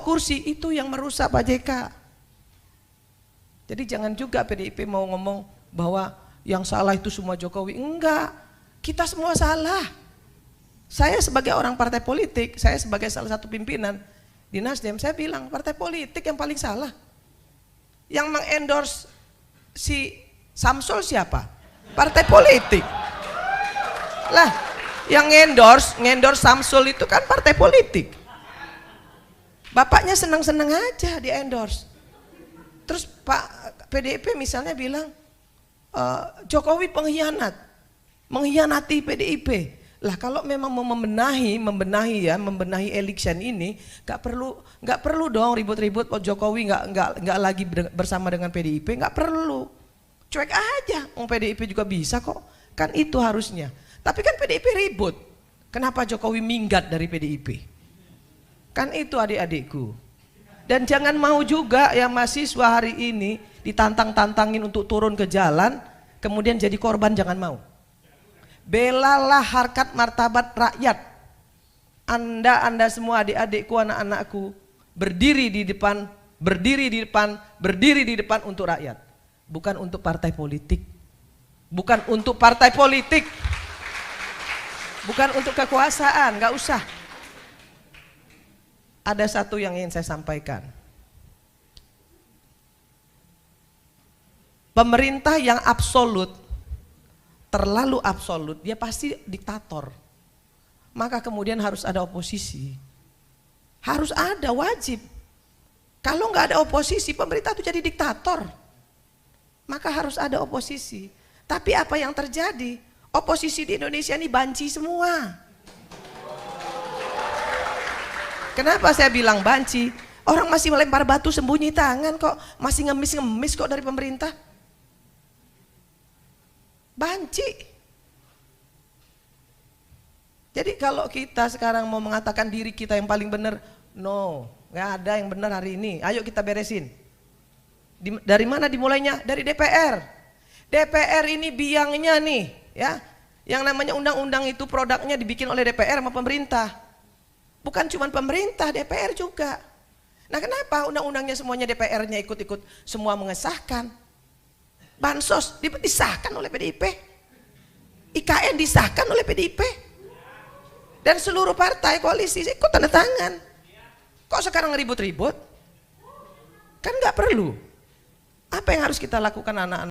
kursi, itu yang merusak Pak JK. Jadi jangan juga PDIP mau ngomong bahwa yang salah itu semua Jokowi. Enggak, kita semua salah. Saya sebagai orang partai politik, saya sebagai salah satu pimpinan di Nasdem, saya bilang partai politik yang paling salah. Yang mengendorse si Samsul siapa? Partai politik. Lah, yang ngendorse Samsul itu kan partai politik. Bapaknya senang-senang aja di endorse. Terus Pak PDIP misalnya bilang Jokowi pengkhianat, mengkhianati PDIP. Lah kalau memang mau membenahi election ini, nggak perlu dong ribut-ribut. Jokowi nggak lagi bersama dengan PDIP, nggak perlu. Cuek aja, PDIP juga bisa kok. Kan itu harusnya. Tapi kan PDIP ribut. Kenapa Jokowi minggat dari PDIP? Kan itu adik-adikku. Dan jangan mau juga yang mahasiswa hari ini ditantang-tantangin untuk turun ke jalan, kemudian jadi korban, jangan mau. Belalah harkat martabat rakyat. Anda semua adik-adikku, anak-anakku, berdiri di depan untuk rakyat. Bukan untuk partai politik. Bukan untuk partai politik. Bukan untuk kekuasaan, nggak usah. Ada satu yang ingin saya sampaikan. Pemerintah yang absolut, terlalu absolut, dia pasti diktator. Maka kemudian harus ada oposisi. Harus ada, wajib. Kalau nggak ada oposisi, pemerintah itu jadi diktator. Maka harus ada oposisi. Tapi apa yang terjadi? Oposisi di Indonesia ini banci semua. Kenapa saya bilang banci? Orang masih melempar batu sembunyi tangan kok, masih ngemis kok dari pemerintah. Banci. Jadi kalau kita sekarang mau mengatakan diri kita yang paling benar, no, nggak ada yang benar hari ini. Ayo kita beresin. Dari mana dimulainya? Dari DPR. DPR ini biangnya nih, ya. Yang namanya undang-undang itu produknya dibikin oleh DPR sama pemerintah. Bukan cuma pemerintah, DPR juga. Nah kenapa undang-undangnya semuanya DPR-nya ikut-ikut semua mengesahkan? Bansos disahkan oleh PDIP, IKN disahkan oleh PDIP, dan seluruh partai koalisi ikut tanda tangan. Kok sekarang ribut-ribut? Kan nggak perlu. Apa yang harus kita lakukan anak-anak?